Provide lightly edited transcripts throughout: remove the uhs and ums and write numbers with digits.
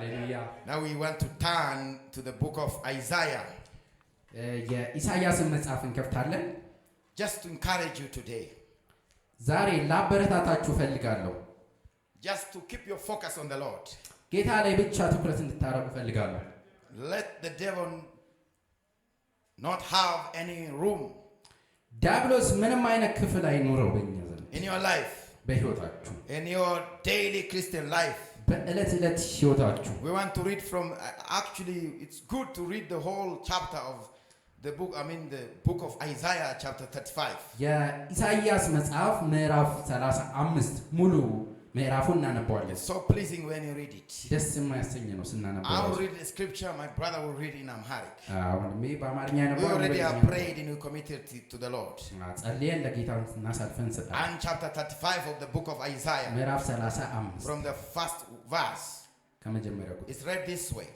Hallelujah. Now we want to turn to the book of Isaiah. የኢሳይያስን መጽሐፍ እንከፍታለን። Just to encourage you today. ዛሬ ላበረታታችሁ ፈልጋለሁ። Just to keep your focus on the Lord. ጌታ ላይ ብቻ ትኩረት እንድታረጉ ፈልጋለሁ። Let the devil not have any room ዲያብሎስ ምንም አይነት ክፍል አይኖረው በእኛ ዘንድ in your life, በህይወታችሁ in your daily Christian life. በእለት ዕለት ህይወታችሁ We want to read from, actually it's good to read the whole chapter of the book, the book of Isaiah chapter 35. የኢሳይያስ መጽሐፍ ምዕራፍ 35 ሙሉ ምዕራፉን እናነባዋለን። It's so pleasing when you read it. ደስ የሚያሰኝ ነው ስናነባው። I will read the scripture, my brother will read in Amharic. አሁን በአማርኛ ነው። We already have prayed and we committed to the Lord. ጸልየን ለጌታ እናሳልፈን ሰጣ። And chapter 35 of the book of Isaiah, ምዕራፍ 35 from the first verse, ከመጀመሪያው it's read this way.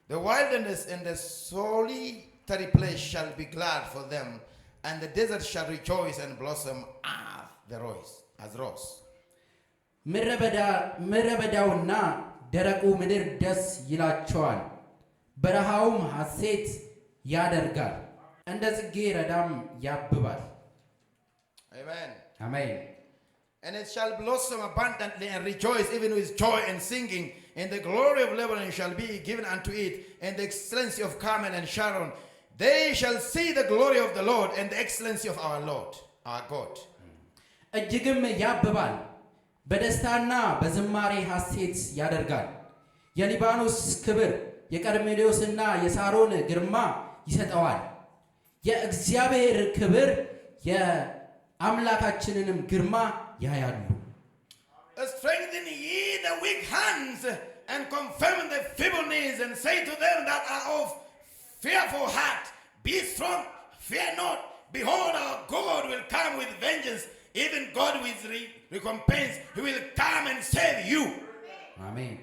The wilderness and the solitary place shall be glad for them, and the desert shall rejoice and blossom as rose. ምድረበዳውና ደረቁ ምድር ደስ ይላቸዋል፣ በረሃውም ሐሴት ያደርጋል፣ እንደ ጽጌረዳም ያብባል። Amen. አሜን። And it shall blossom abundantly and rejoice even with joy and singing, and the glory of Lebanon shall be given unto it, and the excellency of Carmel and Sharon. They shall see the glory of the Lord and the excellency of our Lord, our God. እጅግም ያብባል፣ በደስታና በዝማሬ ሐሴት ያደርጋል። የሊባኖስ ክብር የቀርሜሎስና የሳሮን ግርማ ይሰጠዋል። የእግዚአብሔር ክብር የአምላካችንንም ግርማ ያያሉ። Strengthen ye the weak hands and confirm the feeble knees, and say to them that are of fearful heart, be strong, fear not. Behold, our God will come with vengeance, even God with recompense. He will come and save you. አሜን።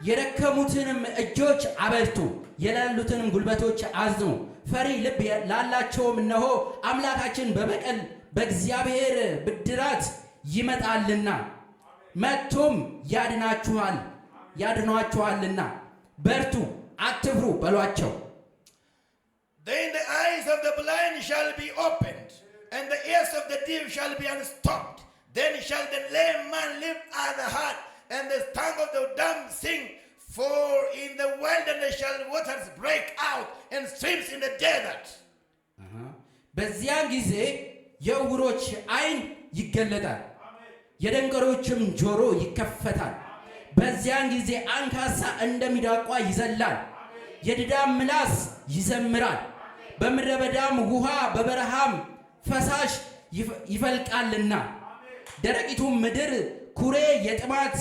የደከሙትንም እጆች አበርቱ፣ የላሉትንም ጉልበቶች አዝኑ። ፈሪ ልብ ላላቸውም እነሆ አምላካችን በበቀል በእግዚአብሔር ብድራት ይመጣልና መጥቶም ያድናችኋልና በርቱ፣ አትፍሩ በሏቸው። Then the eyes of the blind shall be opened, and the ears of the deaf shall be unstopped. Then shall the lame man lift up the heart, and the tongue of the dumb sing. For in the wilderness shall waters break out, and streams in the desert. በዚያን ጊዜ የዕውሮች ዓይን ይገለጣል፣ የደንገሮችም ጆሮ ይከፈታል። በዚያን ጊዜ አንካሳ እንደሚዳቋ ይዘላል፣ የድዳም ምላስ ይዘምራል። በምድረ በዳም ውሃ በበረሃም ፈሳሽ ይፈልቃልና ደረቂቱም ምድር ኩሬ የጥማት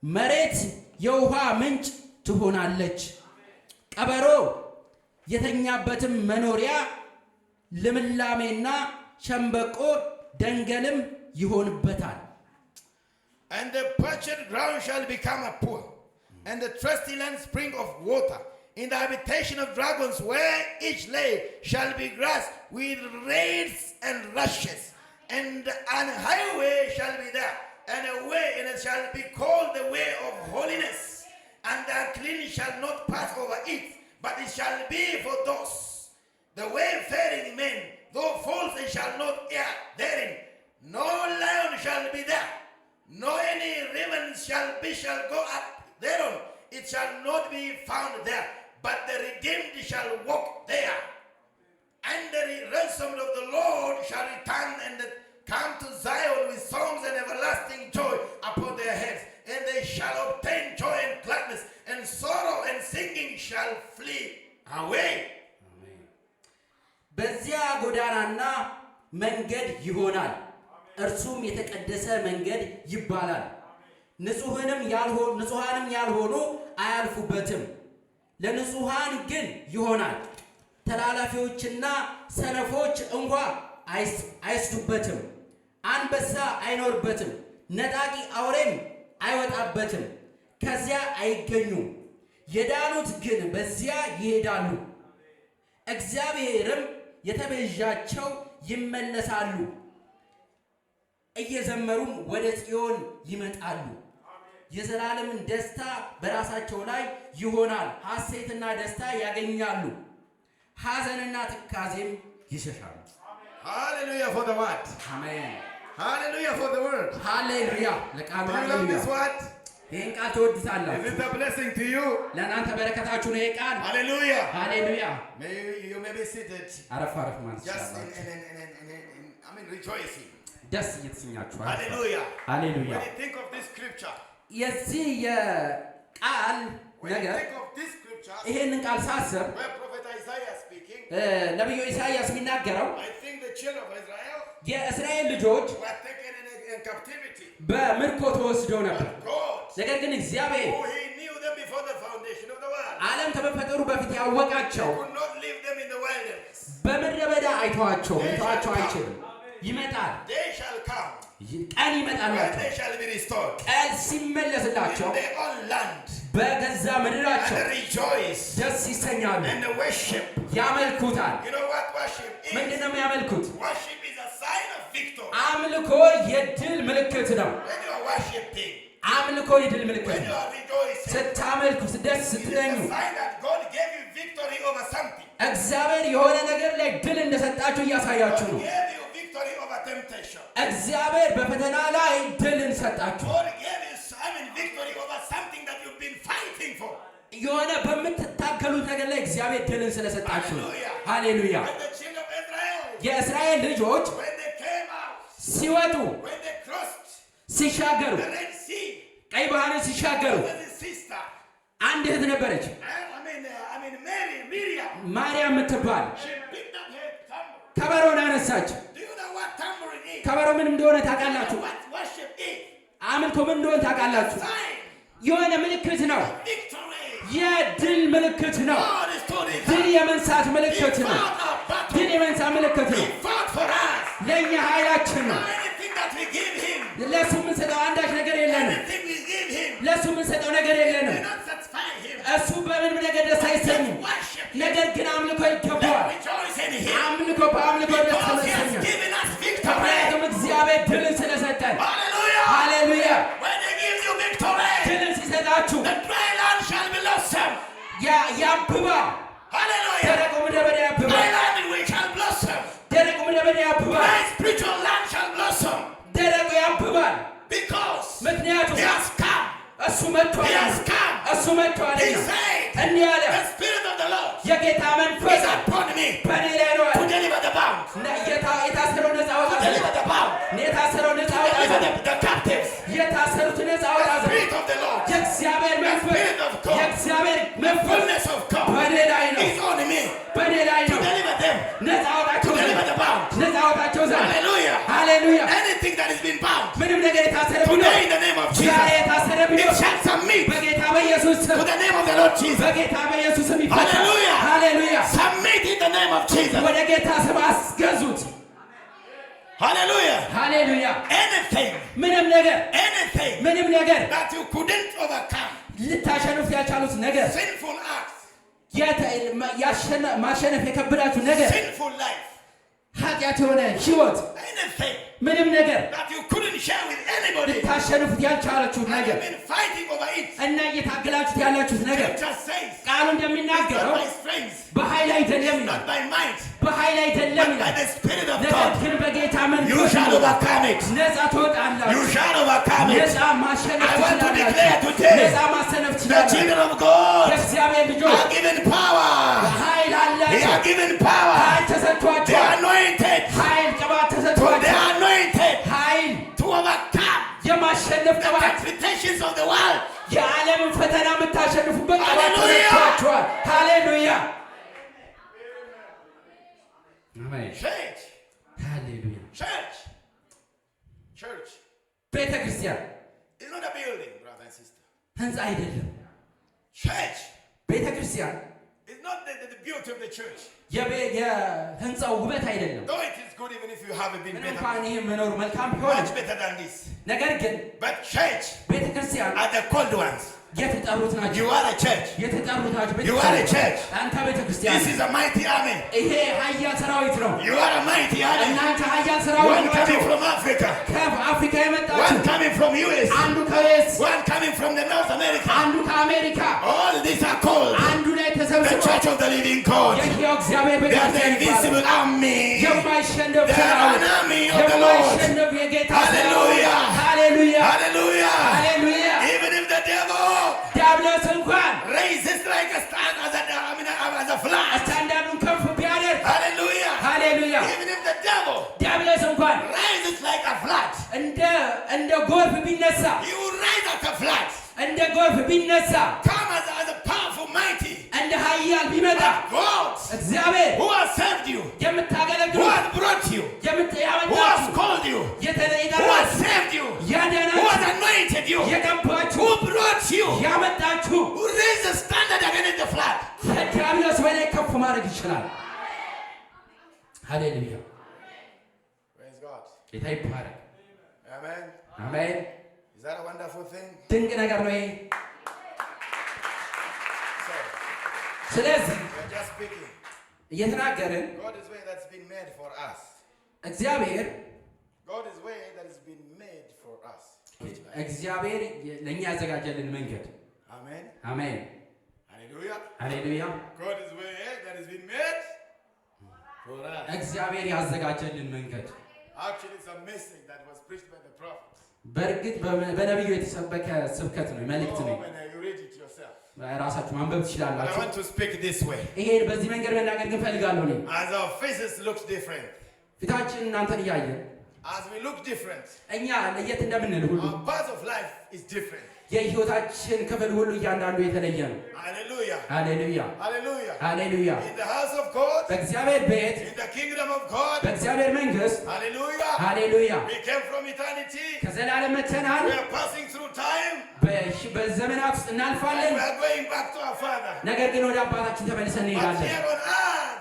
መሬት የውሃ ምንጭ ትሆናለች። ቀበሮ የተኛበትም መኖሪያ ልምላሜና ሸምበቆ ደንገልም ይሆንበታል። And the parched ground shall become a pool, and the thirsty land spring of water. In the habitation of dragons, where each lay shall be grass with reeds and rushes, and an highway shall be there, and a way, and it shall be called the way of holiness, and the unclean shall not pass over it, but it shall be for those the wayfaring men, though false they shall not err therein. No lion shall be there, no any raven shall go up thereon. It shall not be found there, but the redeemed shall walk there. And the ransomed of the Lord shall return and come to Zion with songs and everlasting joy upon their heads. And they shall obtain joy and gladness, and sorrow and singing shall flee away. በዚያ ጎዳናና መንገድ ይሆናል፣ እርሱም የተቀደሰ መንገድ ይባላል። ንጹሃንም ያልሆኑ አያልፉበትም፣ ለንጹሃን ግን ይሆናል። ተላላፊዎችና ሰነፎች እንኳ አይስዱበትም። አንበሳ አይኖርበትም፣ ነጣቂ አውሬም አይወጣበትም። ከዚያ አይገኙም። የዳኑት ግን በዚያ ይሄዳሉ፣ እግዚአብሔርም የተቤዣቸው ይመለሳሉ፣ እየዘመሩም ወደ ጽዮን ይመጣሉ። የዘላለምን ደስታ በራሳቸው ላይ ይሆናል። ሐሴትና ደስታ ያገኛሉ፣ ሐዘንና ትካዜም ይሸሻሉ። Hallelujah for the word. አሜን። Hallelujah for the word. ሃሌሉያ ለቃሉ Do you love this ሃሌሉያ። word? ይህን ቃል ትወዱታላችሁ? Is it a blessing to you? ለእናንተ በረከታችሁ ነው ይህ ቃል። Hallelujah. ሃሌሉያ። You may be seated. አረፍ አረፍ ማለት Just ይችላላችሁ። rejoicing. ደስ እየተሰኛችሁ። Hallelujah. ሃሌሉያ። When you think of this scripture, የዚህ የቃል when you ነገር think of this scripture, ይሄንን ቃል ሳስብ where Prophet Isaiah is speaking, ነቢዩ ኢሳይያስ የሚናገረው I think the children of Israel የእስራኤል ልጆች were taken in captivity. በምርኮ ተወስደው ነበር። But God, ነገር ግን እግዚአብሔር who He knew them before the foundation of the world, ዓለም ከመፈጠሩ በፊት ያወቃቸው could not leave them in the wilderness. በምድረ በዳ አይተዋቸው አይችልም። ይመጣል፣ They shall come, ቀን and ይመጣላቸው። they shall be restored ቀን ሲመለስላቸው in their own land, በገዛ ምድራቸው and rejoice ደስ ይሰኛሉ፣ and worship. ያመልኩታል። You know what worship is? ምንድን ነው የሚያመልኩት? Worship is a sign of victory. አምልኮ የድል ምልክት ነው። When you are worshiping, አምልኮ የድል ምልክት when you ነው። are rejoicing, ስታመልኩ ደስ it is ስትለኙ a sign that God gave you victory over something. እግዚአብሔር የሆነ ነገር ላይ ድል እንደሰጣችሁ እያሳያችሁ God ነው። gave you victory over temptation. እግዚአብሔር በፈተና ላይ ድልን ሰጣችሁ። God gave you victory over something that you've been fighting for. የሆነ በምትታገሉት ነገር ላይ እግዚአብሔር ድልን ስለሰጣችሁ ነው። Hallelujah. ሃሌሉያ። When the children of Israel, የእስራኤል ልጆች when they came out, ሲወጡ when they crossed ሲሻገሩ the Red Sea, ቀይ ባህርን ሲሻገሩ there was a sister. አንድ እህት ነበረች፣ Miriam. ማርያም የምትባል She picked up her tambourine. ከበሮን አነሳች። Do you know what tambourine is? ከበሮ ምን እንደሆነ ታውቃላችሁ? What worship is? አምልኮ ምን እንደሆነ ታውቃላችሁ? Sign. የሆነ ምልክት ነው። Victory. የድል ምልክት ነው። God is doing ድል it. የመንሳት He ምልክት ነው። fought our battle. ድል የመንሳት ምልክት He ነው። fought for us. ለእኛ ኃይላችን ነው። Anything that we give him, ለእሱ የምንሰጠው አንዳች ነገር የለንም። anything we give him, ለእሱ የምንሰጠው ነገር የለንም። will not satisfy him. እሱ በምንም ነገር ደስ አይሰኝም። Worship him. ነገር ግን አምልኮ ይገባዋል። Let's rejoice in him. አምልኮ በአምልኮ ደስ Because he has ስለሰኘን given us victory. ምክንያቱም እግዚአብሔር ድልን ስለሰጠን። Hallelujah. ሃሌሉያ። When he gives you victory, ድልን ሲሰጣችሁ the dry land shall be blossom. ያብባል። Hallelujah. ደረቁ ምድረ በዳ Dry ያብባል። land in which shall blossom. ደረቁ ምድረ በዳ ያብባል። Dry spiritual land shall blossom. ደረቁ ያብባል። Because ምክንያቱም he has come. እሱ መጥቷል። He has come. እሱ መጥቷል። He said, እንዲህ አለ፣ the Spirit of the Lord የጌታ መንፈስ is upon me በእኔ ላይ ነው to አለ። deliver the bound, የታሰረው ነፃ አወጣ to ዘንድ deliver the bound, የታሰረው ነፃ to አወጣ deliver ዘንድ the captives. የታሰሩት ነፃ አወጣ The ዘንድ Spirit of the Lord, የእግዚአብሔር መንፈስ Spirit of God, የእግዚአብሔር the መንፈስ fullness of God በእኔ ላይ ነው is on me በእኔ ላይ to ነው። deliver them, ነፃ to አወጣቸው ዘንድ deliver the bound. ነፃ አወጣቸው ዘንድ Hallelujah. ሃሌሉያ። Anything that has been bound, ምንም ነገር የታሰረ ቢኖር today in the name of ዛሬ Jesus, የታሰረ it ቢኖር shall submit በጌታ በኢየሱስ ስም to the name of the Lord Jesus. በጌታ በኢየሱስ ስም ይፈታል። ሃሌሉያ። ሃሌሉያ። Submit in the name of Jesus. ወደ ጌታ ስም አስገዙት። Hallelujah. ሃሌሉያ። Anything, ምንም ነገር anything ነገር that you couldn't overcome, ልታሸንፉ ያልቻሉት ነገር sinful acts, ማሸነፍ የከበዳችሁ ነገር sinful life, ኃጢአት የሆነ ህይወት anything ምንም ነገር that you couldn't share with anybody, ልታሸንፉት ያልቻላችሁት and ነገር you've been fighting over it. እና እየታገላችሁት ያላችሁት ነገር Scripture says, ቃሉ not እንደሚናገረው by strength, በኃይል አይደለም ይላል። not by might, በኃይል አይደለም but by ይላል። the Spirit of ነገር God. ግን በጌታ You መንፈስ shall overcome it. ነፃ You ትወጣላችሁ። shall overcome it. ነፃ ማሸነፍ I want to ትችላላችሁ። declare today, ነፃ ማሸነፍ the ትችላላችሁ። children of God የእግዚአብሔር ልጆች are given power. ኃይል They አላቸው። are given power. ኃይል They are ተሰጥቷቸዋል። anointed. ኃይል ቅባት So they ተሰጥቷቸዋል። are anointed ኃይል to overcome የማሸነፍ the ቅባት expectations of the world. የዓለምን ፈተና የምታሸንፉበት ቅባት ሃሌሉያ! ተሰጥቷቸዋል። ሃሌሉያ አሜን። Church, ሃሌሉያ። church, church. ቤተ ክርስቲያን It's not a building, brother and sister. ህንፃ አይደለም። Church ቤተ ክርስቲያን is not the beauty of the church. የህንፃው ውበት አይደለም። Though it is good even if you haven't been ምንም better, እንኳን ይህ መኖር መልካም ቢሆንም much better than this. ነገር ግን But church ቤተ ክርስቲያን are the cold ones. የተጠሩት ናቸው You are a church. የተጠሩት ናቸው You are a church. አንተ ቤተክርስቲያን This is a mighty army. ይሄ ኃያል ሰራዊት ነው You are a mighty army. እናንተ ኃያል ሰራዊት One ናችሁ coming from Africa. ከአፍሪካ One የመጣችሁ coming from US. አንዱ ከዩኤስ One coming from the North America. አንዱ ከአሜሪካ All these are called አንዱ ላይ the ተሰብስበው Church of the Living God. የሕያው እግዚአብሔር They are the ቤተክርስቲያን invisible army. የማይሸነፍ They are ሰራዊት an army of the Lord. የማይሸነፍ የጌታ Hallelujah. ሃሌሉያ Hallelujah. ሃሌሉያ Even if the devil ዲያብሎስ እንኳን raises like a stand as a flag. ስታንዳርዱን ከፍ ቢያደርግ Hallelujah. ሃሌሉያ Even if the devil ዲያብሎስ እንኳን rises like a flood, እንደ ጎርፍ ቢነሳ he will rise as a flood. እንደ ጎርፍ ቢነሳ Come as a powerful, mighty እንደ ኃያል ቢመጣ God እግዚአብሔር who has saved you, የምታገለግሉ who has brought you, who has called you, who has saved you, who has anointed you, የቀባችሁ who brought you, ያመጣችሁ who raised the standard against the flood. ከዲያብሎስ በላይ ከፍ ማድረግ ይችላል ሃሌሉያ Praise God. ጌታ ይባረክ Amen. አሜን Is that a wonderful thing? ድንቅ ነገር ነው ይሄ So, ስለዚህ we're just speaking. እየተናገርን God is way that's been made for us. እግዚአብሔር God is way that has been made for us. እግዚአብሔር ለኛ ያዘጋጀልን መንገድ Amen. አሜን Hallelujah. ሃሌሉያ God is way that has been made for us. እግዚአብሔር ያዘጋጀልን መንገድ Actually, it's a message that was preached by the prophets. በእርግጥ በነቢዩ የተሰበከ ስብከት ነው መልእክት ነው When you read it yourself. ራሳችሁ ማንበብ But I ትችላላችሁ want to speak this way. ይሄን በዚህ መንገድ መናገር ግን ፈልጋለሁ እኔ As our faces look different, ፊታችን እናንተን እያየን as we look different, እኛ ለየት እንደምንል ሁሉ our path of life is different. የህይወታችን ክፍል ሁሉ እያንዳንዱ የተለየ ነው Hallelujah. ሃሌሉያ Hallelujah. ሃሌሉያ In the house of God, በእግዚአብሔር ቤት in the kingdom of God, በእግዚአብሔር መንግስት hallelujah. ሃሌሉያ We came from eternity. ከዘላለም መተናል We are passing through time. በዘመናት ውስጥ And እናልፋለን we are going back to our Father. ነገር ግን ወደ አባታችን ተመልሰን But እንሄዳለን here on earth,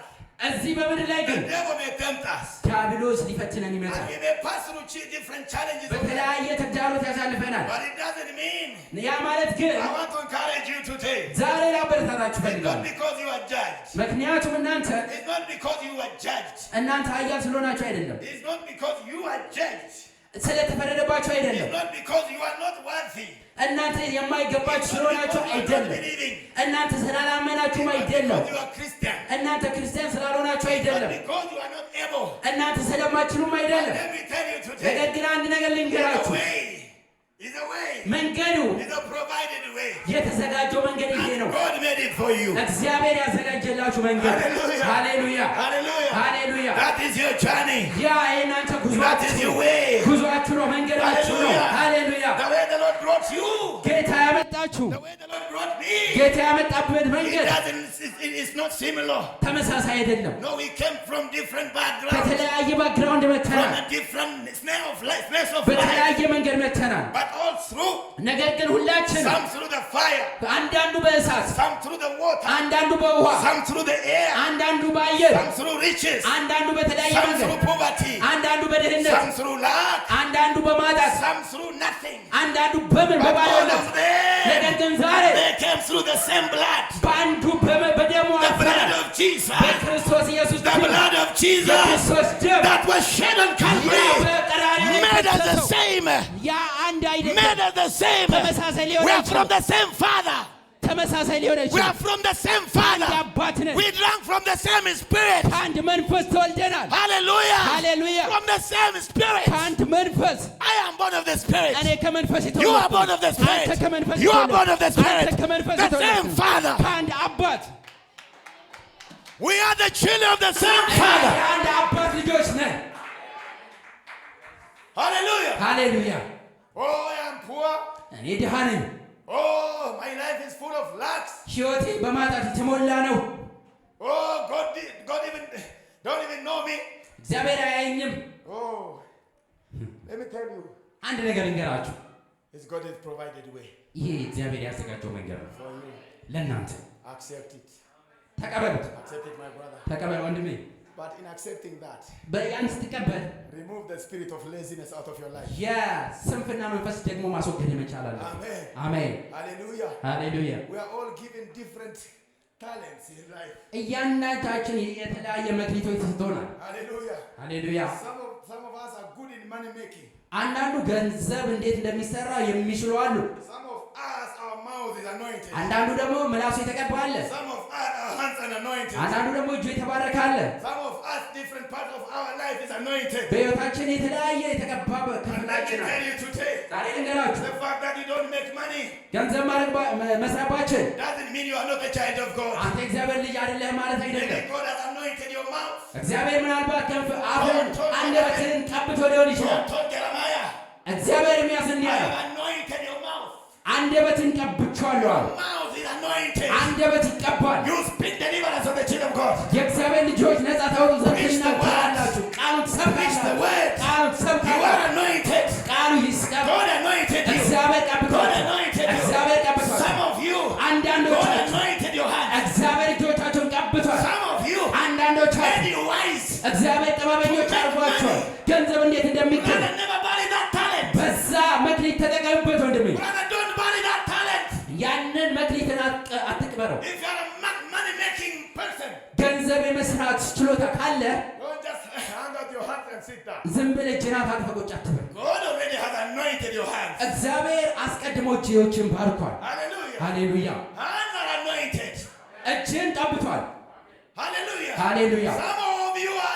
እዚህ በምድር ላይ the ግን devil may tempt us. ዲያብሎስ ሊፈትነን And ይመጣል we may pass through different challenges. በተለያየ ተግዳሮት ያሳልፈናል But it doesn't mean. ያ ማለት ግን I want to encourage you today. ዛሬ ላበረታታችሁ It's not ፈልጋለሁ because you are judged. ምክንያቱም እናንተ It's not because you are judged. እናንተ ኃያል ስለሆናችሁ አይደለም It's not because you are judged. ስለተፈረደባችሁ አይደለም It's not because you are not worthy. እናንተ የማይገባችሁ ስለሆናችሁም Because you are not አይደለም believing. እናንተ ስላላመናችሁም Not አይደለም because you are Christian. እናንተ ክርስቲያን ስላልሆናችሁ Not አይደለም because you are not able. እናንተ ስለማትችሉም አይደለም Let me tell you ነገር today. ግን አንድ ነገር It's a ልንገራችሁ way. It's a way. መንገዱ It's a provided way. የተዘጋጀው መንገድ ይሄ ነው God made it for you. እግዚአብሔር ያዘጋጀላችሁ መንገድ Hallelujah. ሃሌሉያ Hallelujah. ሃሌሉያ That is your journey. ያ የእናንተ That is ጉዟችሁ your way. ጉዟችሁ ነው መንገዳችሁ ነው Hallelujah. ሃሌሉያ The way the Lord brought you. ጌታ ያመጣችሁ The way the Lord brought me. ጌታ ያመጣበት It መንገድ doesn't. It's not similar. ተመሳሳይ አይደለም No, we came from different backgrounds. ከተለያየ ባክግራውንድ From መተናል a different snare of life, place of life. በተለያየ መንገድ መተናል But all through. ነገር ግን ሁላችን Some through the fire. አንዳንዱ በእሳት Some through the water. አንዳንዱ በውሃ Some through the air. አንዳንዱ በአየር Some through riches. አንዳንዱ በተለያየ Some መንገድ through poverty. አንዳንዱ በድህነት Some through lack. አንዳንዱ በማጣት Some through nothing. አንዳንዱ በምን But all በባዶነት of them, ነገር ግን ዛሬ they came through the same blood. በአንዱ በደሙ The blood አልፈናል of Jesus. በክርስቶስ ኢየሱስ The ደም blood of Jesus የክርስቶስ ደም that was shed on ያ Calvary በቀራንዮ made us the የፈሰሰው same. ያ አንድ አይደለም Made us the same. ተመሳሳይ ሊሆን We are አይችልም from the same Father. ተመሳሳይ ሊሆን We አይችልም are from the same አንድ Father. አባት ነን We drank from the same Spirit. ከአንድ መንፈስ ተወልደናል Hallelujah. ሃሌሉያ From the same Spirit. ከአንድ መንፈስ I am born of the Spirit. እኔ ከመንፈስ You are born of the አንተ Spirit. ከመንፈስ You are born of the Spirit. አንተ ከመንፈስ The same Father. ከአንድ አባት We are the children of the same Father. የአንድ አባት ልጆች ነን Hallelujah. ሃሌሉያ Oh, I am poor. እኔ ድሃ ነኝ Oh, my life is full of lacks. ሕይወቴ በማጣት የተሞላ ነው Oh, God even don't even know me. እግዚአብሔር አያየኝም Oh, let me tell you, አንድ ነገር እንገራችሁ it's God has provided way ይሄ እግዚአብሔር ያዘጋጀው መንገድ ነው for you. ለእናንተ Accept it. ተቀበሉት Accept it, my brother. ተቀበል ወንድሜ But in accepting that, በያን ስትቀበል remove the spirit of laziness out of your life. የስንፍና መንፈስ ደግሞ ማስወገድ መቻል አለ። Amen. አሜን። Hallelujah. ሃሌሉያ። We are all given different talents in life. እያንዳንዳችን የተለያየ መክሊቶች ተሰጥቶናል። Hallelujah. ሃሌሉያ። Some of us are good in money making. አንዳንዱ ገንዘብ እንዴት እንደሚሰራ የሚችሉ አሉ። Some of us, our mouth is anointed. አንዳንዱ ደግሞ ምላሱ የተቀባ አለ። Some of us, our hands are anointed. አንዳንዱ ደግሞ እጁ የተባረከ አለ። Some of us, different parts of our life is anointed. በሕይወታችን የተለያየ የተቀባ ክፍላችን I አለ። tell you today, ዛሬ ልንገራችሁ፣ the fact that you don't make money ገንዘብ መስራባችን doesn't mean you are not a child of God. አንተ እግዚአብሔር ልጅ አይደለህ ማለት Maybe አይደለም። God has anointed your mouth. እግዚአብሔር ምናልባት አሁን አንደበትህን ቀብቶ ሊሆን ይችላል። God told Jeremiah, እግዚአብሔር I የሚያስንዲያ have anointed your mouth. አንደበትን ቀብቻለሁ አለ። Your mouth is anointed. አንደበት ይቀባል። You speak deliverance of the children of God. የእግዚአብሔር ልጆች ነጻ ተወጡ ዘንድ ትናገራላችሁ። ቃሉን ትሰብካላችሁ። ቃሉን You ትሰብካላችሁ። are anointed. ቃሉ ይስቀብ። God anointed you. እግዚአብሔር God ቀብቷል። anointed you. እግዚአብሔር ቀብቷል። Some of you, God አንዳንዶቻችሁ anointed your hands. እግዚአብሔር እጆቻቸውን ቀብቷል። Some of you, አንዳንዶቻችሁ made you wise. እግዚአብሔር ጥበበኞች አድርጓቸዋል። ገንዘብ እንዴት እንደሚገኝ Brother, never bury that talent. በዛ መክሊት ተጠቀምበት ወንድሜ። Brother, don't bury that talent. ያንን መክሊትን አትቅበረው። If you are a money-making person, ገንዘብ የመስራት ችሎታ ካለ don't just hang out your hands and sit down. ዝም ብለህ ጅራት አቅፈህ ቁጭ አትበል። God already has anointed your hands. እግዚአብሔር አስቀድሞ እጆችን ባርኳል። Hallelujah. ሃሌሉያ። Hands are anointed. እጅን ቀብቷል። Hallelujah. ሃሌሉያ። Some of you are,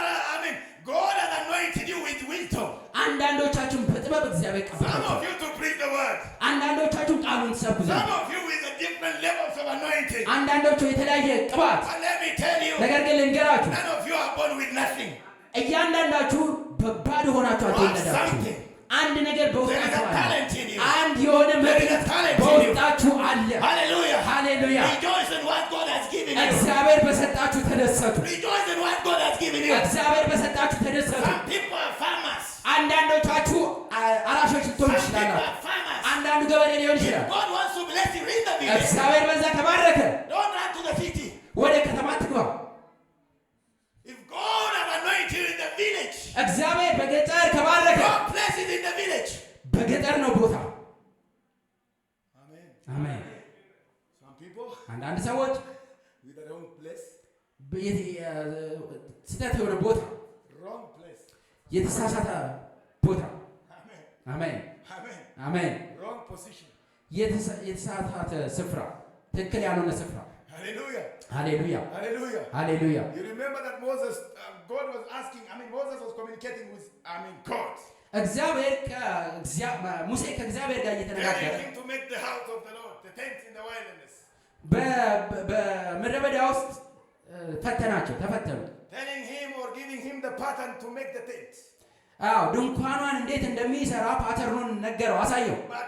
God has anointed you with wisdom. አንዳንዶቻችሁን በጥበብ እግዚአብሔር Some ቀብቷል። of you to preach the word. አንዳንዶቻችሁን ቃሉን ትሰብኩ ዘንድ፣ Some of you with the different levels of anointing. አንዳንዶቹ የተለያየ ቅባት። But let me tell you, ነገር ግን ልንገራችሁ፣ none of you are born with nothing. እያንዳንዳችሁ በባዶ ሆናችሁ አትወለዳችሁ። አንድ ነገር በውስጣችሁ አለ። አንድ የሆነ መክሊት በውስጣችሁ አለ። Hallelujah. ሃሌሉያ። Rejoice in what God has given you. እግዚአብሔር በሰጣችሁ ተደሰቱ። Rejoice in what God has given you. እግዚአብሔር በሰጣችሁ ተደሰቱ። Some people are farmers. አንዳንዶቻችሁ አራሾች ልትሆኑ Some people ይችላሉ። are farmers. አንዳንዱ ገበሬ ሊሆን ይችላል። God wants to bless you in the village. እግዚአብሔር በዛ ከባረከ Don't run to the city. ወደ ከተማ ትግባ። If God has anointed you in the village, እግዚአብሔር በገጠር ከባረከ God blesses in the village. በገጠር ነው ቦታ። Amen. አሜን። Some people አንዳንድ ሰዎች with the wrong place. ስህተት የሆነ ቦታ፣ Wrong place. የተሳሳተ ቦታ። Amen. አሜን Amen. አሜን። Wrong position. የተሳሳተ ስፍራ፣ ትክክል ያልሆነ ስፍራ። Hallelujah. ሃሌሉያ Hallelujah. ሃሌሉያ። You remember that Moses, God was asking, Moses was communicating with, God. እግዚአብሔር ሙሴ ከእግዚአብሔር ጋር እየተነጋገረ Telling him to make the house of the Lord, the tent in the wilderness. በምድረ በዳ ውስጥ ተፈተኑ። Telling him or giving him the pattern to make the tent. አዎ ድንኳኗን እንዴት እንደሚሰራ ፓተርኑን ነገረው፣ አሳየው። But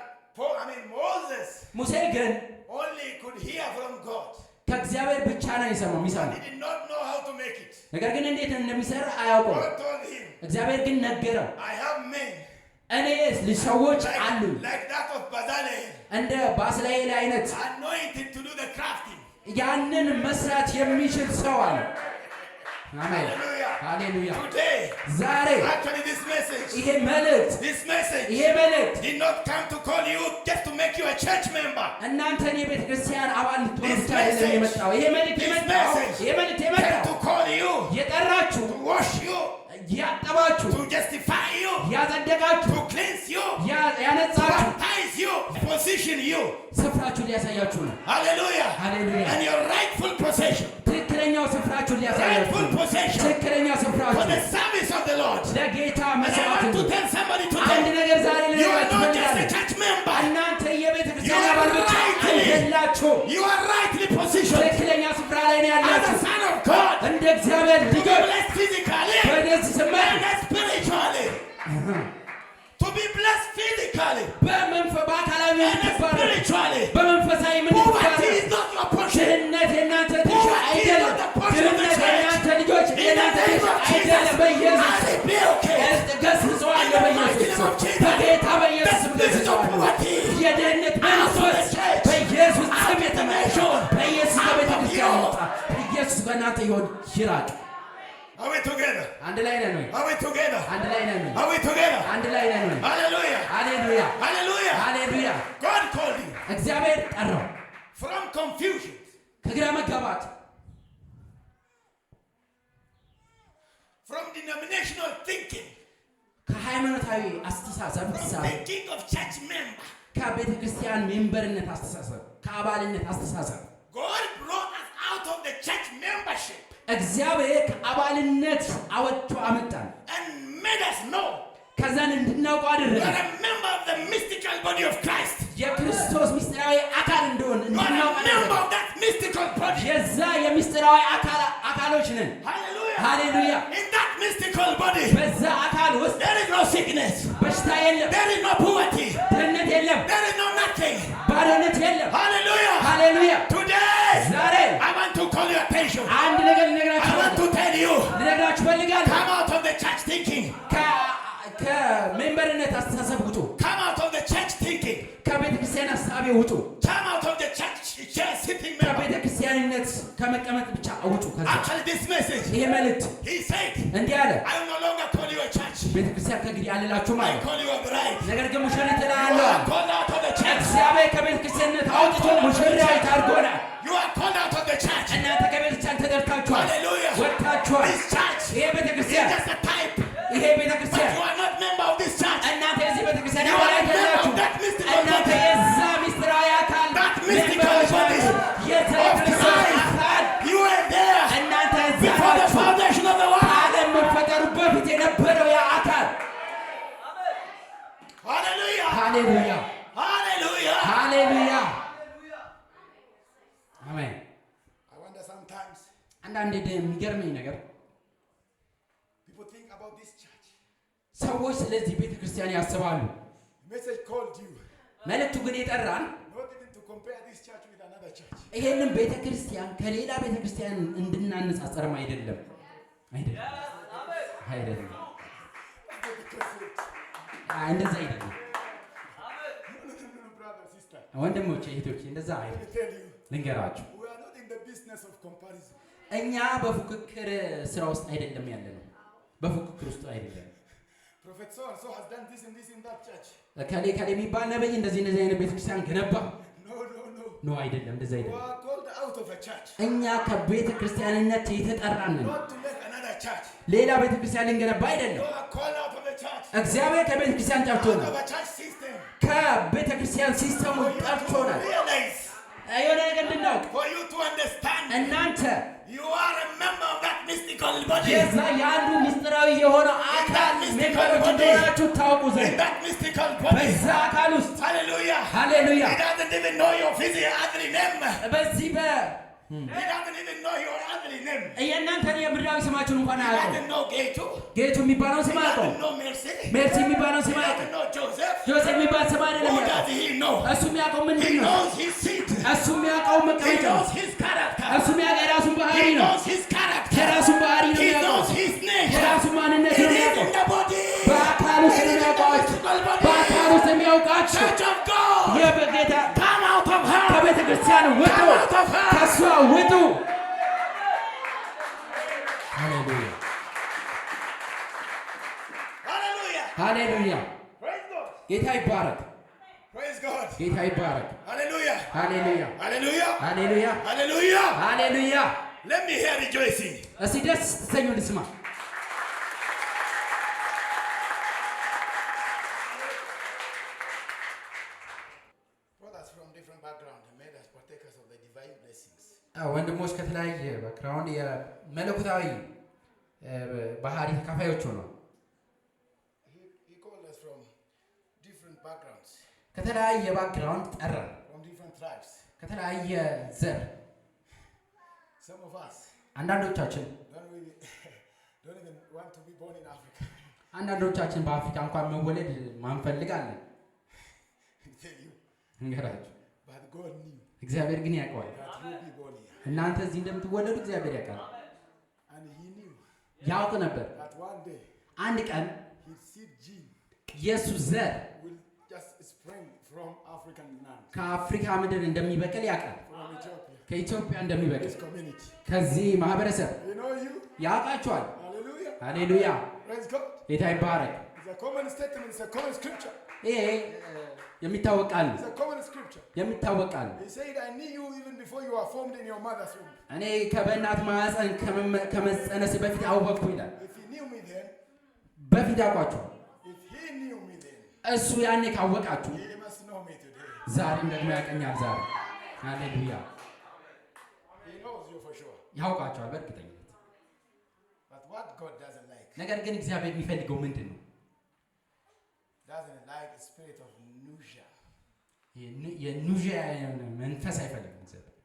Moses ሙሴ ግን only could hear from God. ከእግዚአብሔር ብቻ ነው የሚሰማው። He did not know how to make it. ነገር ግን እንዴት እንደሚሰራ አያውቀው። God told him, እግዚአብሔር ግን ነገረው። I have men እኔ ሰዎች አሉ like that of Bezalel, እንደ ባስልኤል አይነት anointed to do the crafting. ያንን መስራት የሚችል ሰው አለ። አሜን Hallelujah. ሃሌሉያ። Today, ዛሬ actually this message ይሄ መልእክት did not come to call you just to make you a church member. እናንተን የቤተ ክርስቲያን አባል ልትሆኑ ብቻ አይደለም የመጣው። ይሄ መልእክት የመጣው to call you, የጠራችሁ፣ to wash you, ያጠባችሁ፣ to justify you, ያጸደቃችሁ፣ to cleanse you, to ያነጻችሁ፣ baptize you, position you. ስፍራችሁን ሊያሳያችሁ ነው። Hallelujah. ሃሌሉያ። And your rightful possession. ትክክለኛው ስፍራችሁን ሊያሳያችሁ Rightful ነው። possession. ትክክለኛው For ስፍራችሁ the service of the Lord. ለጌታ And I መስዋዕት want to ነው። tell somebody አንድ today, ነገር ዛሬ you are ልነግራችሁ not just a እፈልጋለሁ። church member. እናንተ የቤተ ክርስቲያን You are አባል ብቻ rightly- አይደላችሁም። You are rightly positioned ትክክለኛ ስፍራ ላይ ነው as a ያላችሁ። son of God. እንደ እግዚአብሔር To be ልጆች blessed physically በነዚህ ስመት and spiritually. To be blessed physically በአካላዊ and የምትባረክ spiritually. በመንፈሳዊ Poverty የምትባረክ is not your portion. ድህነት የእናንተ ድርሻ አይደለም። ድህነት የእናንተ ልጆች የእናንተ ድርሻ አይደለም። በኢየሱስ I rebuke it. ገስጸዋለሁ። በኢየሱስ ስም በጌታ በኢየሱስ ስም ገስጸዋለሁ። የድህነት መንፈስ በኢየሱስ ስም የተመለሰ በኢየሱስ ከቤተ ክርስቲያን ይውጣ። ኢየሱስ በእናንተ ይሆን ይራቅ። Are we together? አንድ ላይ ነን ወይ? Are we together? አንድ ላይ ነን ወይ? Are we together? አንድ ላይ ነን ወይ? Hallelujah. ሃሌሉያ Hallelujah. ሃሌሉያ። God called you እግዚአብሔር ጠራው from confusion, ከግራ መጋባት from denominational thinking, ከሃይማኖታዊ አስተሳሰብ from thinking of church member. ከቤተ ክርስቲያን ሜምበርነት አስተሳሰብ ከአባልነት አስተሳሰብ God brought us out of the church membership እግዚአብሔር ከአባልነት አወጥቶ አመጣን and made us know ከዛን እንድናውቀው አደረገ። we are a member of the mystical body of Christ. የክርስቶስ ምስጢራዊ አካል እንደሆነ We are a እንድናውቀው member አደረገ። of that mystical body. የዛ የምስጢራዊ አካሎች ነን። Hallelujah. ሃሌሉያ። In that mystical body, በዛ አካል ውስጥ there is no sickness. በሽታ የለም፣ There is no poverty. ድህነት የለም፣ There is no nothing. ባዶነት የለም። Hallelujah. ሃሌሉያ። Today, ዛሬ I want to call your attention. አንድ ነገር I ልነግራችሁ want to tell you, ልነግራችሁ ፈልጋለሁ። come out of the church thinking. ከሜምበርነት አስተሳሰብ ውጡ። Come out of the church thinking. ከቤተ ክርስቲያን ሀሳቤ ውጡ። Come out of the church chair sitting member. ከቤተ ክርስቲያንነት ከመቀመጥ ብቻ ውጡ። ከዛ Actually, this message, ይሄ መልእክት he said, እንዲህ አለ፣ I will no longer call you a church. ቤተ ክርስቲያን ከእንግዲህ አልላችሁም I አለ። call you a bride. ነገር ግን ሙሽሪት You እላለሁ are አለ። called out of the church. እግዚአብሔር ከቤተ ክርስቲያንነት አውጥቶ ሙሽራዊት አድርጎናል። You are called out of the church. እናንተ ከቤተ ክርስቲያን ተጠርታችኋል፣ Hallelujah. ወጥታችኋል። This church ይሄ ቤተ is ክርስቲያን just a type. ይሄ ቤተ But ክርስቲያን you are not member of this church. እናንተ የዚህ ቤተ ክርስቲያን You are አባላት a member አይደላችሁ። of that mystical እናንተ body. የዛ ምስጢራዊ አካል That mystical ሜምበሮች body ናችሁ። የዛ of የክርስቶስ Christ. አካል You were there እናንተ እዛ before the ናችሁ። foundation of the world. ዓለም መፈጠሩ በፊት የነበረው ያ አካል Hallelujah. ሃሌሉያ Hallelujah. ሃሌሉያ አሜን። I wonder sometimes አንዳንዴ የሚገርመኝ ነገር people think about this church. ሰዎች ስለዚህ ቤተ ክርስቲያን ያስባሉ። The message called you መልእክቱ ግን የጠራን not even to compare this church with another church. ይሄንን ቤተ ክርስቲያን ከሌላ ቤተ ክርስቲያን እንድናነጻጸርም አይደለም አይደለም አይደለም እንደዛ አይደለም። Brother, sister, ወንድሞቼ እህቶቼ እንደዛ I አይደለም። tell you, ልንገራችሁ we are not in the business of comparison. እኛ በፉክክር ስራ ውስጥ አይደለም ያለነው። በፉክክር ውስጥ አይደለም። Prophet so and so has done this and this in that church. ከሌ የሚባል ነብይ እንደዚህ አይነት ቤተክርስቲያን ገነባ No. አይደለም። እንደዛ You አይደለም። are called out of a church. እኛ ከቤተ ክርስቲያንነት የተጠራን ነን። Not to make another church. ሌላ ቤተ ክርስቲያን ልንገነባ You አይደለም። are called out of a church. እግዚአብሔር ከቤተ ክርስቲያን Out ጠርቶናል። of a church system. ከቤተ ክርስቲያን ሲስተሙ For you to ጠርቶናል። realize, የሆነ ነገር እንድናውቅ for you to understand, እናንተ you are a member of that mystical body. የዛ የአንዱ ምስጢራዊ የሆነው አካል ሜምበሮች እንደሆናችሁ ታውቁ In ዘንድ that mystical body. በዛ አካል ውስጥ Hallelujah. ሃሌሉያ He doesn't even know your physical earthly name. በዚህ He doesn't even know your earthly name. የእናንተን የምድራዊ ስማችሁን እንኳን He አያውቅም። doesn't know Getu. ጌቱ የሚባለው He ስም አያውቀው። doesn't know Mercy. ሜርሲ የሚባለው He ስም አያውቅም። doesn't know Joseph. ጆሴፍ የሚባል ስም አይደለም Who ያውቀው። does he know? እሱ የሚያውቀው He ምንድን ነው? knows his seat. እሱ የሚያውቀው He መቀመጫ ነው። knows his character. እሱ የሚያውቀው የራሱን ባህሪ He ነው። knows his character. የራሱን ባህሪ ነው He የሚያውቀው። knows his nature. የራሱን ማንነት It ነው is የሚያውቀው። in the body. በአካል ውስጥ It is in the የሚያውቃችሁ mystical body. በአካል ውስጥ የሚያውቃችሁ Church of God. የበጌታ Come out of her. ከቤተ ክርስቲያን ውጡ፣ Come out of her. ከእሷ ውጡ። ሃሌሉያ Hallelujah. ሃሌሉያ። Praise God. ጌታ ይባረክ፣ Praise God. ጌታ ይባረክ። Hallelujah. ሃሌሉያ Hallelujah. ሃሌሉያ Hallelujah. ሃሌሉያ። Let me hear rejoicing. እስቲ ደስ ተሰኙ ልስማ። Brothers from different backgrounds made us partakers of the divine blessings. ወንድሞች ከተለያየ ባክግራውንድ የመለኮታዊ ባህሪ ተካፋዮች ሆነው He called us from different backgrounds, ከተለያየ ባክግራውንድ ጠራን፣ from different tribes. ከተለያየ ዘር። Some of us አንዳንዶቻችን don't even want to be born in Africa. አንዳንዶቻችን በአፍሪካ እንኳን መወለድ ማንፈልጋለን። I tell you, እንገራችሁ but God knew እግዚአብሔር ግን ያውቀዋል። that you will be born here. እናንተ እዚህ እንደምትወለዱ እግዚአብሔር ያውቃል። And He knew ያውቅ ነበር። that one day አንድ ቀን His seed gene ኢየሱስ ዘር will just spring from African land, ከአፍሪካ ምድር እንደሚበቅል ያውቃል። from Ethiopia. ከኢትዮጵያ እንደሚበቅል This community. ከዚህ ማህበረሰብ You know you? ያውቃቸዋል። Hallelujah. Praise God. ጌታ ይባረክ። It's a common statement. It's a common scripture. ይሄ የሚታወቅ ቃል ነው። It's a common scripture. የሚታወቅ ቃል ነው። He said, I knew you even before you were formed in your mother's womb. እኔ ከበእናት ማህፀን ከመጸነስ በፊት አወቅኩ ይላል። If he knew me then, በፊት አውቃችሁ። if he knew me then, እሱ ያኔ ካወቃችሁ he must know me today. ዛሬም ደግሞ ያቀኛል ዛሬ። ሃሌሉያ። He knows you for sure. ያውቃችኋል በእርግጠኝነት። But what God doesn't like, ነገር ግን እግዚአብሔር የሚፈልገው ምንድን ነው? doesn't like the spirit of nausea. የኑዥያ መንፈስ አይፈልግም እግዚአብሔር።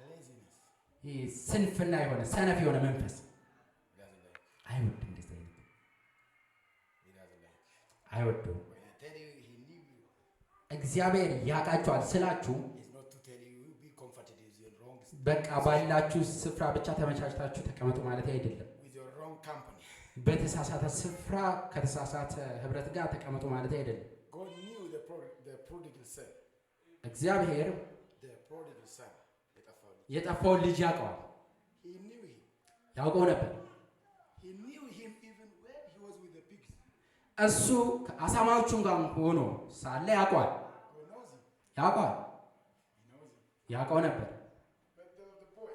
Laziness. ይሄ ስንፍና የሆነ ሰነፍ የሆነ መንፈስ He doesn't like. አይወድም። እንደዚህ አይነት He doesn't like. አይወድም። When I tell you he knew you, እግዚአብሔር ያውቃችኋል ስላችሁ it's not to tell you be comforted with your wrong በቃ ባላችሁ ስፍራ ብቻ ተመቻችታችሁ ተቀመጡ ማለት አይደለም። with your wrong company. በተሳሳተ ስፍራ ከተሳሳተ ህብረት ጋር ተቀመጡ ማለት አይደለም። God knew the prodigal son. እግዚአብሔር The prodigal son. የጠፋውን ልጅ ያውቀዋል። He knew him. ያውቀው ነበር። He knew him even when he was with the pigs. እሱ ከአሳማዎቹም ጋር ሆኖ ሳለ ያውቀዋል። God knows him. ያውቀዋል። He knows him. ያውቀው ነበር። But the boy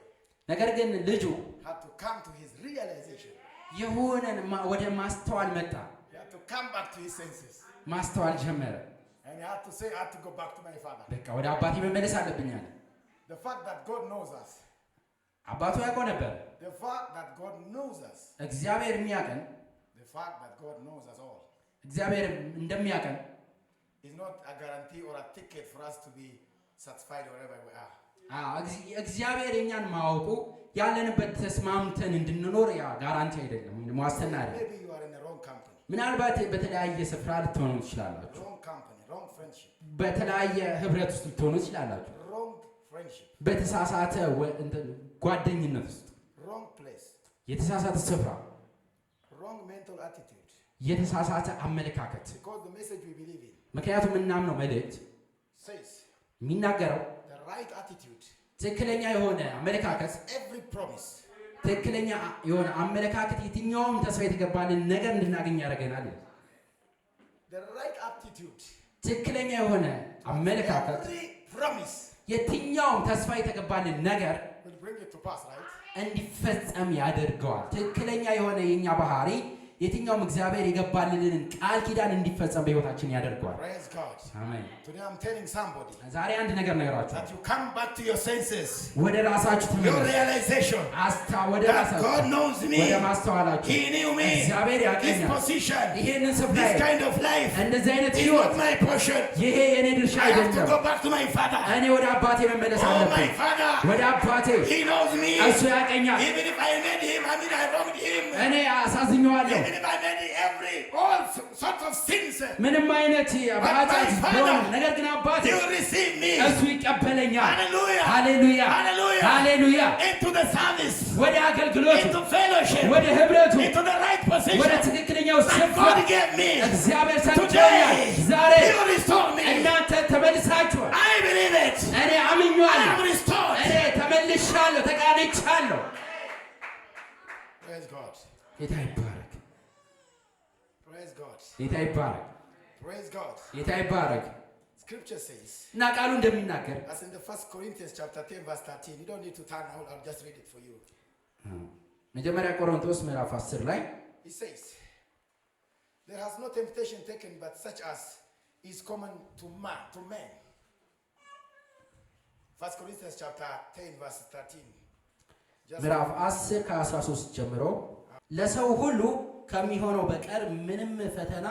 ነገር ግን ልጁ had to come to his realization. የሆነን ወደ ማስተዋል መጣ። He had to come back to his senses. ማስተዋል ጀመረ። And he had to say, I had to go back to my father. በቃ ወደ አባቴ መመለስ አለብኝ አለ። The fact that God knows us. አባቱ ያውቀው ነበር። The fact that God knows us. እግዚአብሔር የሚያቀን The fact that God knows us all. እግዚአብሔር እንደሚያቀን is not a guarantee or a ticket for us to be satisfied wherever we are. እግዚአብሔር እኛን ማወቁ ያለንበት ተስማምተን እንድንኖር ያ ጋራንቲ አይደለም፣ ዋስትና አይደለም። Maybe you are in the wrong company. ምናልባት በተለያየ ስፍራ ልትሆኑ ትችላላችሁ። Wrong company, wrong friendship. በተለያየ ህብረት ውስጥ ልትሆኑ ትችላላችሁ። Wrong friendship. በተሳሳተ ጓደኝነት ውስጥ፣ Wrong place. የተሳሳተ ስፍራ፣ Wrong mental attitude. የተሳሳተ አመለካከት። Because the message we believe in ምክንያቱም እናምነው መልእክት says የሚናገረው the right attitude. ትክክለኛ የሆነ አመለካከት፣ Every promise. ትክክለኛ የሆነ አመለካከት የትኛውም ተስፋ የተገባልን ነገር እንድናገኝ ያደርገናል። The right attitude. ትክክለኛ የሆነ አመለካከት Every promise የትኛውም ተስፋ የተገባልን ነገር will bring it to pass, right? እንዲፈጸም ያደርገዋል። ትክክለኛ የሆነ የኛ ባህሪ የትኛውም እግዚአብሔር የገባልንን ቃል ኪዳን እንዲፈጸም በህይወታችን ያደርገዋል። Praise God. አሜን። Today I'm telling somebody ዛሬ አንድ ነገር ነገራችሁ። that you come back to your senses. ወደ ራሳችሁ Your ተመለሱ። realization ወደ that ራሳችሁ God knows me. ወደ ማስተዋላችሁ He knew me. እግዚአብሔር This ያቀኛል። position, ይሄንን ስፍራ this kind of life እንደዚህ አይነት is ህይወት not my portion. ይሄ የኔ ድርሻ I have to አይደለም። go back to my father. እኔ ወደ አባቴ መመለስ Oh, my አለብኝ። father. ወደ አባቴ He knows me. እሱ ያቀኛል። Even if I made him, I wronged him. እኔ አሳዝኘዋለሁ። Even if I made all sorts of sins, ምንም አይነት በኃጢአት ቢሆን ነገር ግን አባቴ you receive me. እሱ ይቀበለኛል። Hallelujah. ሃሌሉያ Hallelujah. ሃሌሉያ። Into the service, ወደ አገልግሎቱ፣ into fellowship, ወደ ህብረቱ፣ into the right ወደ position ትክክለኛው that ስፍራ God gave me. እግዚአብሔር ሰጥቶኛል። ዛሬ You restore me. እናንተ ተመልሳችኋል። I believe it. እኔ I አምኜዋለሁ። am restored. እኔ ተመልሻለሁ፣ ተቃንቻለሁ። Praise God. ጌታ ይባረክ። Praise God. ጌታ ይባረክ። Praise God. ጌታ ይባረክ። Scripture says, እና ቃሉ እንደሚናገር as in the 1 Corinthians chapter 10 verse 13, you don't need to turn out, I'll just read it for you. መጀመሪያ ቆሮንቶስ ምዕራፍ 10 ላይ It says, there has no temptation taken but such as is common to men. 1 Corinthians chapter 10 verse 13. ምዕራፍ 10 ከ13 ጀምሮ ለሰው ሁሉ ከሚሆነው በቀር ምንም ፈተና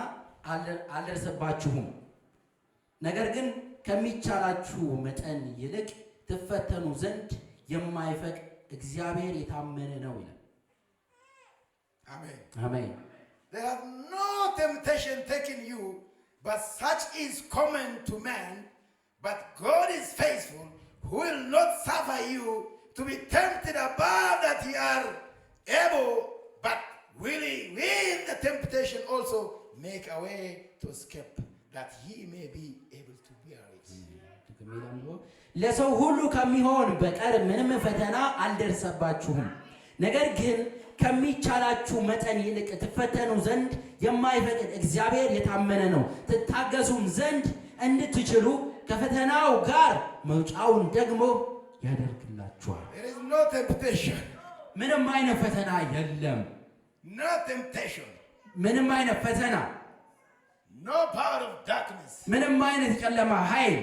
አልደረሰባችሁም፣ ነገር ግን ከሚቻላችሁ መጠን ይልቅ ትፈተኑ ዘንድ የማይፈቅድ እግዚአብሔር የታመነ ነው ይላል። Amen. አሜን። There have no temptation taken you but such is common to man, but God is faithful, who will not suffer you to be tempted above that ye are able, but willing with the temptation also make a way to escape, that ye may be able to bear it. ለሰው ሁሉ ከሚሆን በቀር ምንም ፈተና አልደረሰባችሁም፣ ነገር ግን ከሚቻላችሁ መጠን ይልቅ ትፈተኑ ዘንድ የማይፈቅድ እግዚአብሔር የታመነ ነው። ትታገሱም ዘንድ እንድትችሉ ከፈተናው ጋር መውጫውን ደግሞ ያደርግላችኋል። There is no temptation. ምንም አይነት ፈተና የለም። No temptation. ምንም አይነት ፈተና፣ no power of darkness, ምንም አይነት የጨለማ ኃይል፣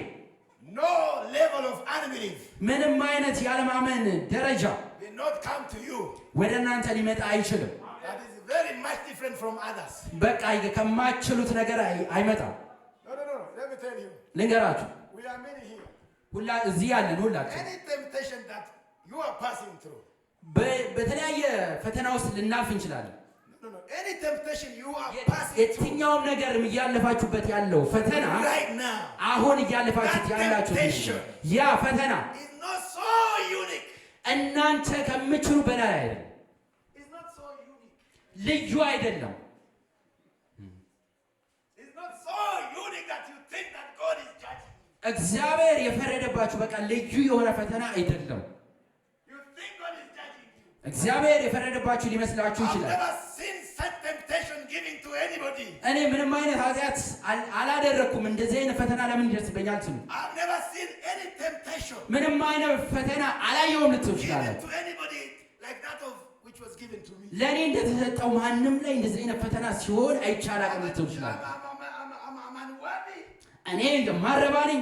no level of unbelief ምንም አይነት ያለማመን ደረጃ will not come to you. ወደ እናንተ ሊመጣ አይችልም። That is very much different from others. በቃ ከማትችሉት ነገር አይመጣም። No. Let me tell you. ልንገራችሁ፣ We are many here. ሁላ እዚህ ያለን ሁላችሁ Any temptation that you are passing through. በተለያየ ፈተና ውስጥ ልናልፍ እንችላለን። No. Any temptation you are passing through. የትኛውም ነገር እያለፋችሁበት ያለው ፈተና Right now. አሁን እያለፋችሁት ያላችሁ ያ ፈተና It's not so unique. እናንተ ከምትችሉ በላይ አይደለም። It's not so unique. ልዩ አይደለም። It's not so unique that you think that God is judging. እግዚአብሔር የፈረደባችሁ በቃ ልዩ የሆነ ፈተና አይደለም። You think God is judging you. እግዚአብሔር የፈረደባችሁ ሊመስላችሁ I've ይችላል። never seen such temptation given to anybody. እኔ ምንም አይነት ኃጢአት አላደረኩም፣ እንደዚህ አይነት ፈተና ለምን ይደርስብኛል ትሉ። I've never seen any temptation ምንም አይነት ፈተና አላየሁም ልትሉ given ይችላል። to anybody like that of which was given to me. ለኔ እንደተሰጠው ማንም ላይ እንደዚህ አይነት ፈተና ሲሆን አይቻላቅም ልትሉ ይችላል። I'm unworthy. እኔ እንደማረባ ነኝ፣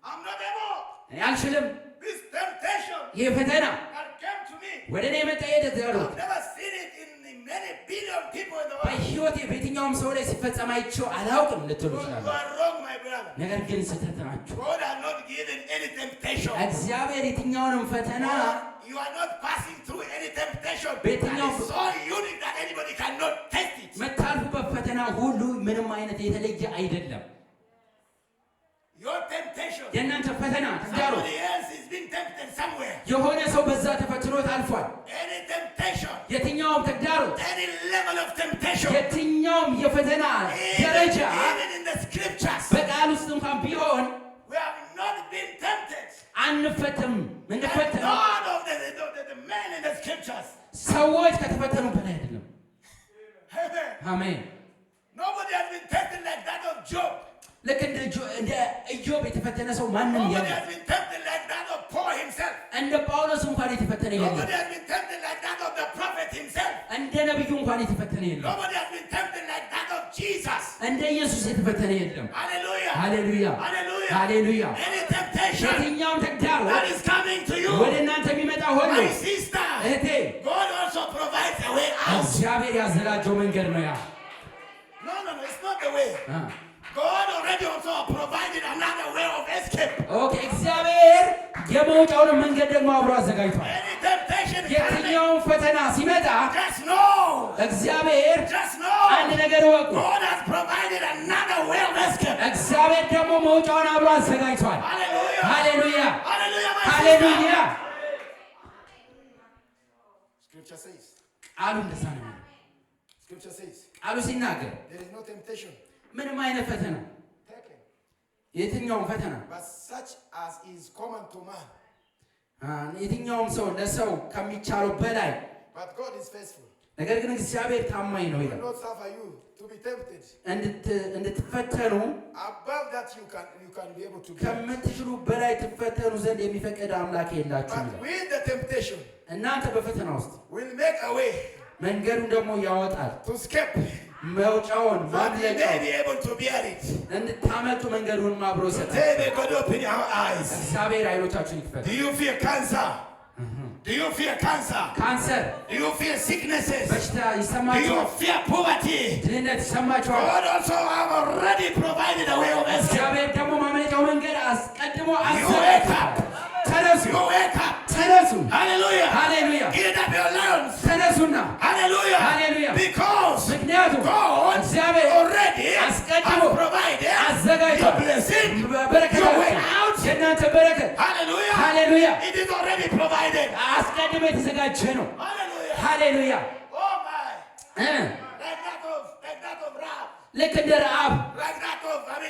I'm not able. እኔ አልችልም። This temptation ይህ ፈተና that came to me. ወደ እኔ መጣ ሄደ ያሉ I've never seen it in many billion people in the world. በህይወቴ በየትኛውም ሰው ላይ ሲፈጸም አይቼው አላውቅም ልትሉ You ይችላል። are wrong, my brother. ነገር ግን ስህተት ናችሁ። God has not given any temptation. እግዚአብሔር የትኛውንም ፈተና You are not passing through any temptation that በየትኛው is so unique that anybody cannot test it. መታልፉበት ፈተና ሁሉ ምንም አይነት የተለየ አይደለም። Your temptation, የእናንተ ፈተና ተጋሩ somebody else is being tempted somewhere. የሆነ ሰው በዛ ተፈትኖት አልፏል። Any temptation, የትኛውም ተግዳሮት፣ any level of temptation, የትኛውም የፈተና ደረጃ even in the scriptures, በቃል ውስጥ እንኳን ቢሆን we have not been tempted. አንፈተም። And እንፈተም none of the men in the scriptures. ሰዎች ከተፈተኑ በላይ አይደለም። Amen. አሜን። Nobody has been tested like that of Job. ልክ እንደ ኢዮብ የተፈተነ ሰው ማንም Nobody የለም። has been tempted like that of Paul himself. እንደ ጳውሎስ እንኳን የተፈተነ የለም። Nobody has been tempted like that of the prophet himself. እንደ ነብዩ እንኳን የተፈተነ የለም። Nobody has been tempted like that of Jesus. እንደ ኢየሱስ የተፈተነ የለም። Hallelujah. ሃሌሉያ Hallelujah. ሃሌሉያ። Any temptation የትኛውም ተግዳሮት that is coming to you, ወደ እናንተ የሚመጣ ሁሉ my sister, እህቴ God also provides a way out. እግዚአብሔር ያዘጋጀው መንገድ ነው ያ። No, it's not the way. God already also provided another way of escape. ኦኬ እግዚአብሔር የመውጫውን መንገድ ደግሞ አብሮ አዘጋጅቷል። Any temptation coming, የትኛውም ፈተና ሲመጣ just know, እግዚአብሔር just know, አንድ ነገር ወቁ፣ God has provided another way of escape. እግዚአብሔር ደግሞ መውጫውን አብሮ አዘጋጅቷል። Hallelujah. ሃሌሉያ Hallelujah, my ሃሌሉያ። sister. Scripture says, ቃሉ እንደዛ ነው የሚለው። Scripture says, ቃሉ ሲናገር there is no temptation ምንም አይነት ፈተና taken, የትኛውም ፈተና but such as is common to man. የትኛውም ሰው ለሰው ከሚቻለው በላይ But God is faithful. ነገር ግን እግዚአብሔር ታማኝ ነው He ይላል። will not suffer you to be tempted እንድትፈተኑ above that you can be able to bear. ከምትችሉ በላይ ትፈተኑ ዘንድ የሚፈቅድ አምላክ የላችሁም But ይላል። with the temptation, እናንተ በፈተና ውስጥ will make a way መንገዱን ደግሞ ያወጣል። to escape, መውጫውን that you may ማምለጫውን be able to bear it. እንድታመጡ መንገዱን አብሮ ይሰጣል። Today may God open your eyes. እግዚአብሔር አይኖቻችሁን ይክፈት። Do you fear cancer? Do you fear cancer? ካንሰር፣ Do you fear sicknesses? በሽታ Do you ይሰማችኋል? fear poverty? ድህነት ይሰማችኋል? God also have already provided a way of escape. እግዚአብሔር ደግሞ ማምለጫው መንገድ አስቀድሞ You wake up. ተነሱ፣ You wake up. ተነሱ፣ Hallelujah. ሃሌሉያ፣ Get up your lions. ተነሱና Hallelujah. Hallelujah. Because ምክንያቱም God እግዚአብሔር already has አስቀድሞ provided your አዘጋጅቷል። blessing. በረከት Your way out. የእናንተ በረከት Hallelujah. ሃሌሉያ It is already provided. አስቀድሞ የተዘጋጀ ነው። Hallelujah. ሃሌሉያ Oh my. Like that of Rahab. ልክ እንደ ረዓብ Like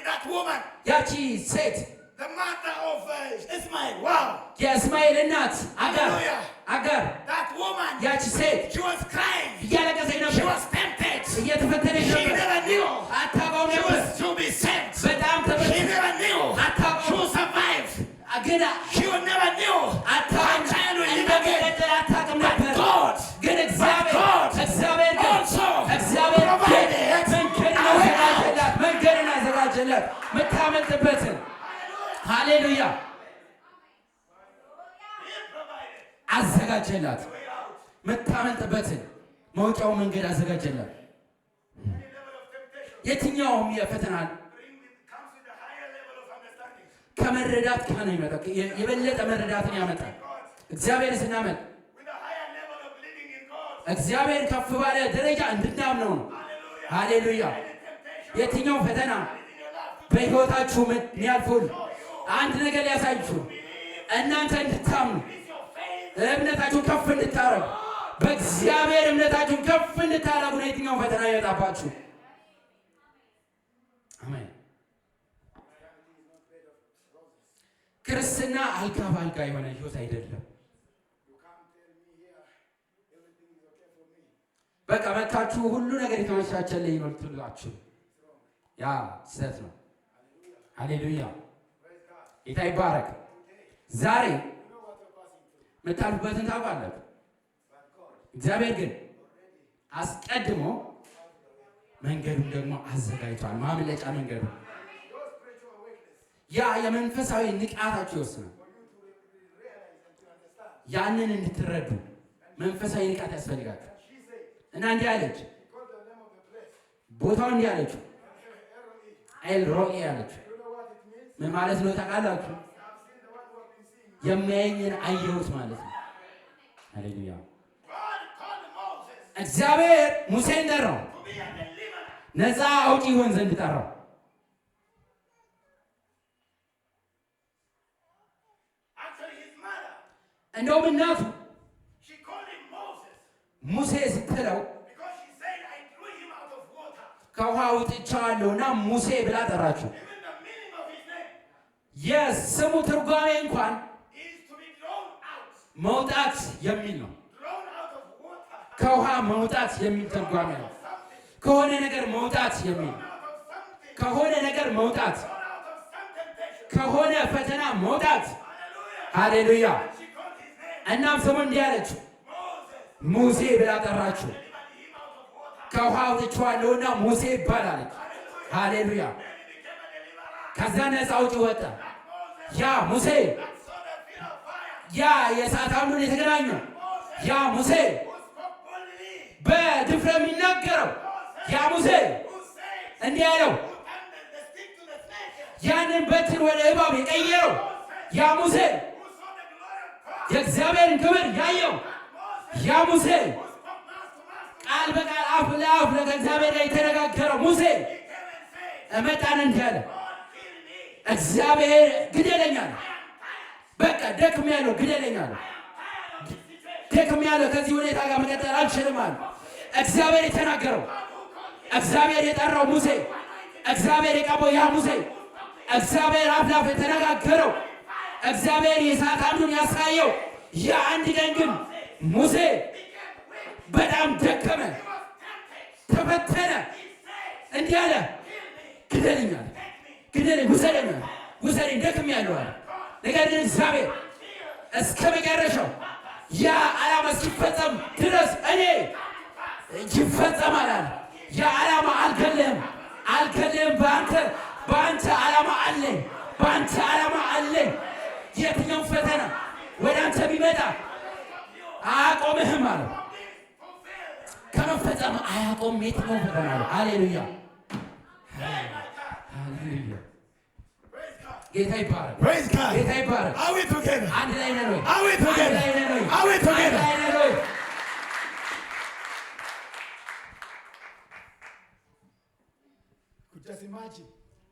that woman. ያቺ ሴት The mother of Ismail. Wow. የእስማኤል እናት አጋር Hallelujah. አጋር That woman, ያቺ ሴት she was crying. እያለቀሰች She ነበር። was tempted. እየተፈተነች She ነበር። never knew አታውቀውም she ነበር። was to be sent. በጣም She ተፈተነች። never knew she አታውቀውም would survive. ግን She would never knew her አታውቅም child would live እንደሚቀጥል again. አታውቅም But ነበር። God, ግን እግዚአብሔር ግን also እግዚአብሔር provided መንገድን a way out. አዘጋጀላት። መንገድን አዘጋጀላት የምታመልጥበትን። ሃሌሉያ አዘጋጀላት። የምታመልጥበትን መውጫው መንገድ አዘጋጀላት። የትኛውም የፈተና ከመረዳት ጋር ነው የሚመጣው። የበለጠ መረዳትን ያመጣል። እግዚአብሔር ስናመልክ እግዚአብሔር ከፍ ባለ ደረጃ እንድናምነው ነው። ሃሌሉያ የትኛው ፈተና በሕይወታችሁ የሚያልፉል አንድ ነገር ሊያሳያችሁ እናንተ እንድታምኑ እምነታችሁን ከፍ እንድታረጉ በእግዚአብሔር እምነታችሁን ከፍ እንድታረጉ ነው የትኛው ፈተና ይመጣባችሁ። አሜን። ክርስትና አልጋ በአልጋ የሆነ ሕይወት አይደለም። በቃ መታችሁ ሁሉ ነገር የተመቻቸልኝ ነው ልትላችሁ፣ ያ ስህተት ነው። ሃሌሉያ ጌታ ይባረክ። ዛሬ የምታልፉበትን ታውቃላችሁ። እግዚአብሔር ግን አስቀድሞ መንገዱን ደግሞ አዘጋጅቷል። ማምለጫ መንገዱ ያ የመንፈሳዊ ንቃታችሁ ይወስናል። ያንን እንድትረዱ መንፈሳዊ ንቃት ያስፈልጋችሁ እና እንዲህ አለች፣ ቦታው እንዲህ አለችው፣ ኤል ሮኢ አለችው። ምን ማለት ነው ታውቃላችሁ? የሚያየኝን አየሁት ማለት ነው። ሃሌሉያ እግዚአብሔር ሙሴን ጠራው፣ ነፃ አውጪ ይሆን ዘንድ ጠራው። እንደውም እናቱ ሙሴ ስትለው ከውሃ አውጥቼዋለሁና ሙሴ ብላ ጠራችው። የስሙ ትርጓሜ እንኳን መውጣት የሚል ነው። ከውሃ መውጣት የሚል ትርጓሜ ነው። ከሆነ ነገር መውጣት የሚል ከሆነ ነገር መውጣት፣ ከሆነ ፈተና መውጣት። ሃሌሉያ እናም ስሙ እንዲህ አለችው፣ ሙሴ ብላ ጠራችው። ከውሃ አውጥቼዋለሁና ሙሴ ይባላለች። ሃሌሉያ ከዛ ነፃ አውጪ ወጣ። ያ ሙሴ ያ የእሳት አምዶን የተገናኘው ያ ሙሴ በድፍረት የሚናገረው ያ ሙሴ እንዲህ ያለው ያንን በትር ወደ እባብ የቀየረው ያ ሙሴ የእግዚአብሔርን ክብር ያየው ያ ሙሴ ቃል በቃል አፍ ለአፍ ከእግዚአብሔር ጋር የተነጋገረው ሙሴ እመጣን እንዲህ አለ፣ እግዚአብሔር ግደለኛል። በቃ ደክሜያለሁ፣ ግደለኛል። ደክሜያለሁ፣ ከዚህ ሁኔታ ጋር መቀጠል አልችልም አለ። እግዚአብሔር የተናገረው እግዚአብሔር የጠራው ሙሴ እግዚአብሔር የቀባው ያ ሙሴ እግዚአብሔር አፍ ለአፍ የተነጋገረው እግዚአብሔር የእሳት አምዱን ያሳየው ያ አንድ ቀን ግን ሙሴ በጣም ደከመ፣ ተፈተነ። እንዲህ አለ፣ ግደለኛል፣ ግደለኝ፣ ውሰደኛል፣ ውሰደኝ፣ ደክሜያለሁ አለ። ነገር ግን እግዚአብሔር እስከ መጨረሻው ያ ዓላማ እስኪፈጸም ድረስ እኔ ይፈጸማል አለ። ያ ዓላማ አልገለህም፣ አልገለህም። በአንተ ዓላማ አለኝ፣ በአንተ ዓላማ አለኝ። የትኛው ፈተና ወደ አንተ ቢመጣ አያቆምህም አለ። ከመፈጸም አያቆም የትኛው ፈተና አለ። ሃሌሉያ ሃሌሉያ ጌታ ይባረክ፣ ጌታ ይባረክ። አንድ ላይ ነን ወይ? አንድ ላይ ነን ወይ? አንድ ላይ ነን ወይ?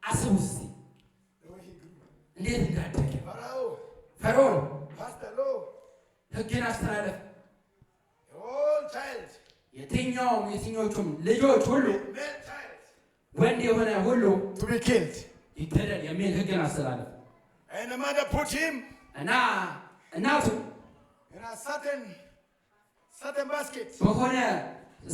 አስቡ እስቲ እንዴት እንዳደገ ፈርዖን ሕግን አስተላለፈ። የትኞቹም ልጆች ሁሉ ወንድ የሆነ ሁሉ ይገደል የሚል ሕግን አስተላለፈ እና እናቱ certain basket በሆነ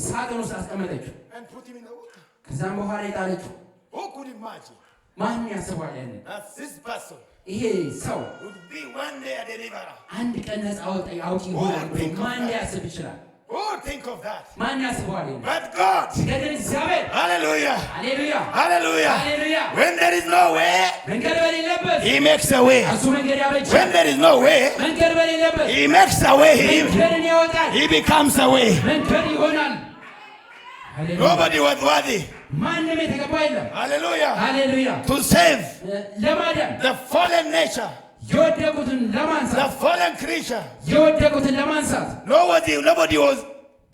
ሳጥን ውስጥ አስቀመጠችው። and put him in the water. ከዛም በኋላ የጣለችው Who could imagine ማን ያስባል ያንን? that this person ይሄ ሰው would be one day a deliverer? አንድ ቀን ነፃ አውጪ ይሆናል ብሎ ማን ሊያስብ ይችላል? Who would think of that? ማን ያስባል ያንን? But God. ነገር እግዚአብሔር Hallelujah. ሃሌሉያ Hallelujah. ሃሌሉያ When there is no way, መንገድ በሌለበት He makes a way. እሱ መንገድ ያበጃል። When there is no way, መንገድ በሌለበት He makes a way. መንገድን ያወጣል። He becomes a way. መንገድ ይሆናል። ሃሌሉያ Nobody was worthy. ማንም የተገባ የለም። Hallelujah. ሃሌሉያ To save ለማዳን the fallen nature, የወደቁትን ለማንሳት the fallen creature. የወደቁትን ለማንሳት Nobody was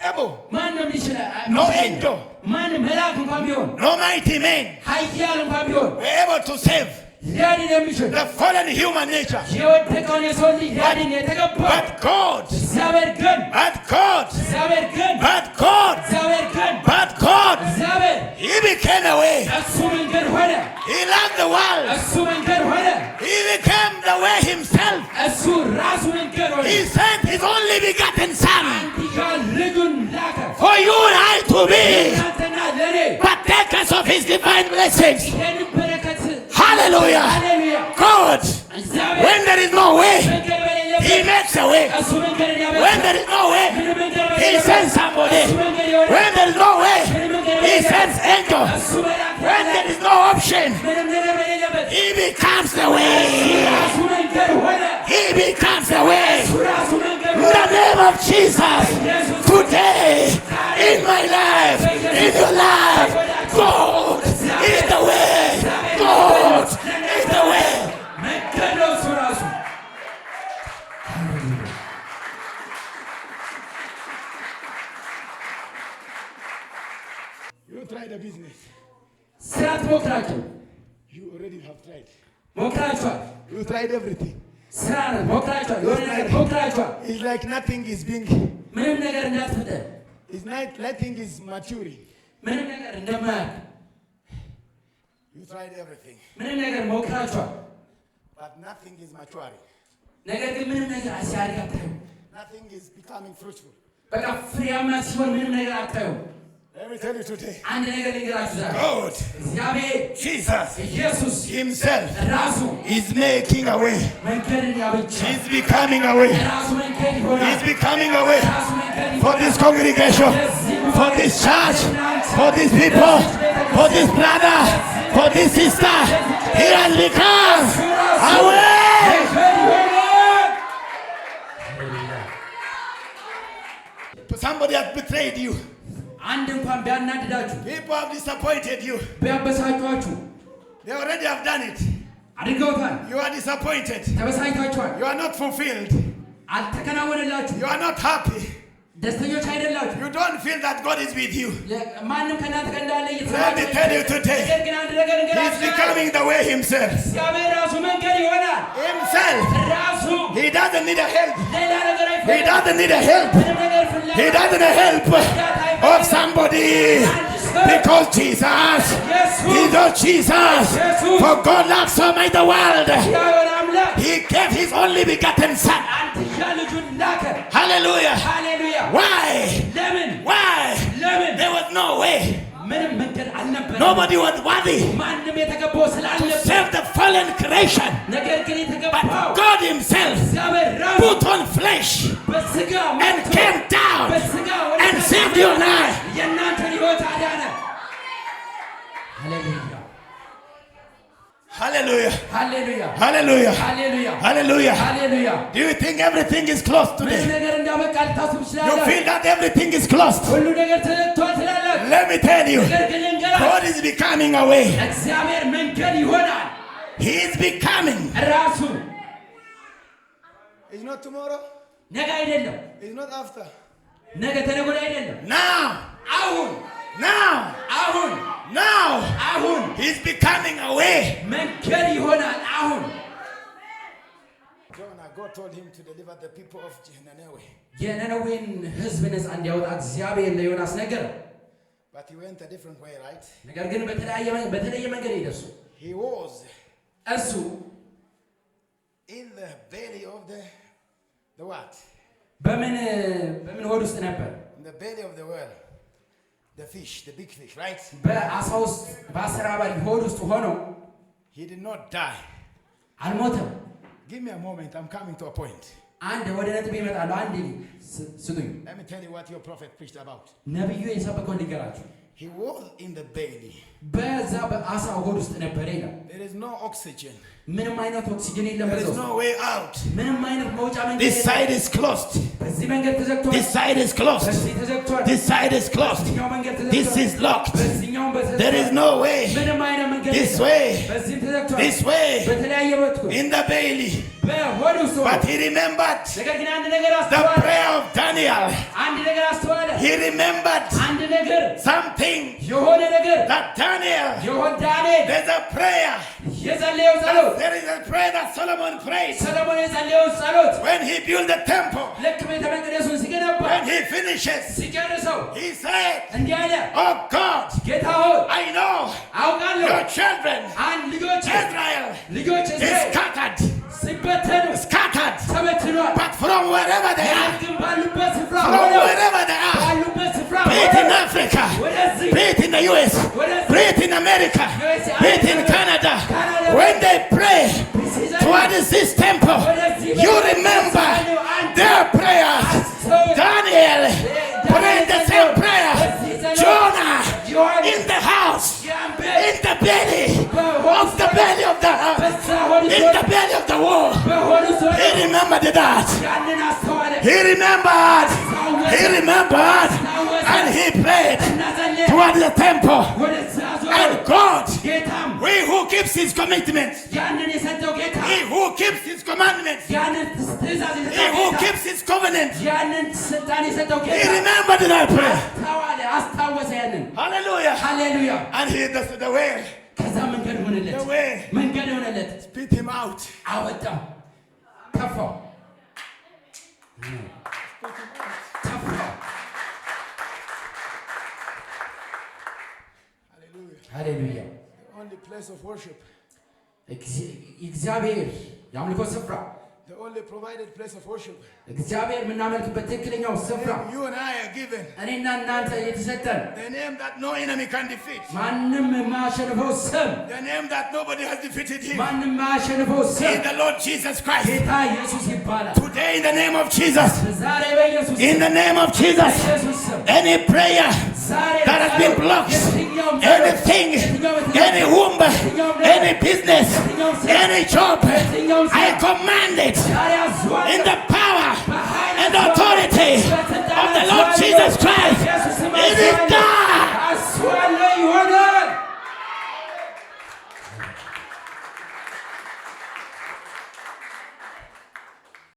able. ማንም ይችላል። No angel, ማንም መልአክ እንኳን ቢሆን no mighty man ኃያል እንኳን ቢሆን were able to save ሊያድን የሚችል the fallen human nature. የወደቀውን የሰው ልጅ ሊያድን የተገባ But God, እግዚአብሔር ግን but God, እግዚአብሔር ግን but God, እግዚአብሔር ግን but God, እግዚአብሔር He became a way. እሱ መንገድ ሆነ። He loved the world. እሱ መንገድ ሆነ። He became the way Himself. እሱ ራሱ መንገድ ሆነ። He sent His only begotten Son አንድያ ልጁን ላከ for you and I to be እናንተና ለኔ partakers of His divine blessings. ይህን በረከት Hallelujah. ሃሌሉያ God, እግዚአብሔር when there is no way, መንገድ በሌለበት He makes a way. እሱ መንገድን ያበጃል። When there is no way, ምንም መንገድ He በሌለበት sends somebody. እሱ መንገድ ይሆናል። When there is no way, He sends angels. እሱ መልአክ When there is no option, ምንም ነገር በሌለበት He becomes the way. ራሱ መንገድ ሆነ። He becomes the way. እሱ ራሱ መንገድ In ሆነ። the name of Jesus, today, in my life, in your life, God is the way. God is the way. መንገድ ነው እሱ ራሱ። You tried a business. ስራ ትሞክራችሁ You already have tried. ሞክራችኋል። You tried everything. ስራ ሞክራችኋል። የሆነ ነገር ሞክራችኋል። It's like nothing is being, ምንም ነገር እንዳትፈጠር፣ it's not, nothing is maturing. ምንም ነገር እንደማያውቅ፣ You tried everything, ምንም ነገር ሞክራችኋል። but nothing is maturing. ነገር ግን ምንም ነገር ሲያድግ አታዩም። Nothing is becoming fruitful. በቃ ፍሬያማ ሲሆን ምንም ነገር አታዩም። Let me tell you today, አንድ ነገር ልንገራችሁ ዛሬ God, እግዚአብሔር Jesus ኢየሱስ Himself ራሱ is making a way. መንገድን ያበጃል። He's becoming a way. ራሱ መንገድ ይሆናል። He's becoming a way ራሱ መንገድ for ይሆናል። this congregation, for this church, for these people, for this brother, for this sister. He has become a way. መንገድ ይሆናል። Somebody has betrayed you. አንድ እንኳን ቢያናድዳችሁ People have disappointed you. ቢያበሳጯችሁ They already have done it. አድርገውታል። You are disappointed. ተበሳጭታችኋል። You are not fulfilled. አልተከናወነላችሁ። You are not happy. ደስተኞች አይደላችሁ። You don't feel that God is with you. ማንም ከእናንተ ጋር እንዳለ Let me tell you today, ነገር ግን አንድ ነገር He's እንገራችሁ። becoming the way Himself. እግዚአብሔር ራሱ መንገድ ይሆናል። Himself. ራሱ He doesn't need a help. ሌላ ነገር He አይፈልግም። doesn't need a help. ምንም ነገር ፍለጋ He doesn't need a help of somebody. Because Jesus is not Jesus. For God loves so much the world. እግዚአብሔር አምላክ He gave His only begotten Son. አንድያ ልጁን ላከ። Hallelujah. ሃሌሉያ። Why? ለምን Why? ለምን There was no way. ምንም መንገድ አልነበረም። Nobody was worthy ማንም የተገባው to ስላልነበር save the fallen creation. ነገር ግን የተገባው God Himself እግዚአብሔር ራሱ put on flesh በስጋ and መጥቶ came down በስጋ ወደ and saved you and I. የእናንተን ሕይወት አዳነ። ሃሌሉያ Hallelujah. ሃሌሉያ Hallelujah. ሃሌሉያ Hallelujah. ሃሌሉያ። Do you think everything is closed ምንም today? ነገር እንዳበቃ ልታስቡ You ትችላላችሁ። feel that everything is closed? ሁሉ ነገር ተዘግቷል ትላላችሁ። Let me tell you, ነገር ግን ልንገራችሁ፣ God is becoming a way. እግዚአብሔር መንገድ ይሆናል። He is becoming. ራሱ It's not tomorrow. ነገ አይደለም፣ It's not after. ነገ ተነገ ወዲያ አይደለም፣ Now. አሁን Now. አሁን Now. አሁን He's becoming a way. መንገድ ይሆናል። አሁን Jonah, God told him to deliver the people of Nineveh. የነነዌን ሕዝብ ነፃ እንዲያወጣ እግዚአብሔር ለዮናስ ነገረው። But he went a different way, right? ነገር ግን በተለየ መንገድ ሄደሱ። He was እሱ in the belly of the what? በምን ሆድ ውስጥ ነበር? In the belly of the whale. The fish, the big fish, right? በአሳ ውስጥ በአሰራባሪ ሆድ ውስጥ ሆኖ He did not die. አልሞተም። Give me a moment. I'm coming to a point. አንድ ወደ ነጥብ ይመጣሉ። አንድ ስጡኝ። Let me tell you what your prophet preached about. ነብዩ የሰበከውን ልንገራችሁ። He was in the belly. በዛ በአሳ ሆድ ውስጥ ነበር ይላል። There is no oxygen. ምንም አይነት ኦክሲጅን የለም። There is no way out. ምንም አይነት መውጫ መንገድ This side is closed. በዚህ መንገድ ተዘግቷል። This side is closed. በዚህ ተዘግቷል። This side is closed. በዚህኛው መንገድ ተዘግቷል። This is locked. በዚህኛው በተዘግቷል። There is no way. ምንም አይነት መንገድ This የለም። way. በዚህም ተዘግቷል። This way. በተለያየ በኩል In the belly. በሆድ ውስጥ ሆኖ But he remembered ነገር ግን አንድ ነገር the አስተዋለ። prayer of Daniel. አንድ ነገር አስተዋለ። He remembered አንድ ነገር something የሆነ ነገር that Daniel, የሆነ ዳንኤል there's a prayer. የጸለየው ጸሎት There is a prayer that Solomon prayed ሰሎሞን የጸለየው ጸሎት when he built the temple. ልክ ቤተ መቅደሱን ሲገነባ When he finishes, ሲጨርሰው he said, እንዲህ አለ፣ oh God, ጌታ ሆይ I know አውቃለሁ your children, አንድ ልጆች Israel, ልጆች is እስራኤል scattered, ሲበተኑ scattered. ተበትኗል። But from wherever they are, ግን ባሉበት ስፍራ from ሆነው wherever they are, ባሉበት ስፍራ be it in ሆነው Africa, ወደዚህ be it in the US, be it in America, be it in Canada, when they pray towards this temple, you remember their prayers. Daniel prayed the same prayer. Jonah in the house, in the belly of the in the belly of the wall. He remembered that. He remembered. He remembered. And he prayed toward the temple. And God, he who keeps his commitments, he who keeps his commandments, he who keeps his covenant, he remembered that prayer. Hallelujah. Hallelujah. And he does the way. ከዛ መንገድ ሆነለት። The way. መንገድ ሆነለት። Spit him out. አወጣው። ተፋው። ተፋው። Hallelujah. ሃሌሉያ። The only place of worship, እግዚአብሔር የአምልኮ ስፍራ፣ the only provided place of worship. እግዚአብሔር የምናመልክበት ትክክለኛው ስፍራ You and I are given እኔና እናንተ የተሰጠን the name that no enemy can defeat, ማንም የማያሸንፈው ስም፣ the name that nobody has defeated him. ማንም የማያሸንፈው ስም In the Lord Jesus Christ. ጌታ ኢየሱስ ይባላል። Today in the name of Jesus, ዛሬ በኢየሱስ in the name of Jesus, ኢየሱስ ስም any prayer ዛሬ that has been blocked, anything, any womb, any business, any job, I command it in the power and authority of the Lord Jesus Christ. It is done.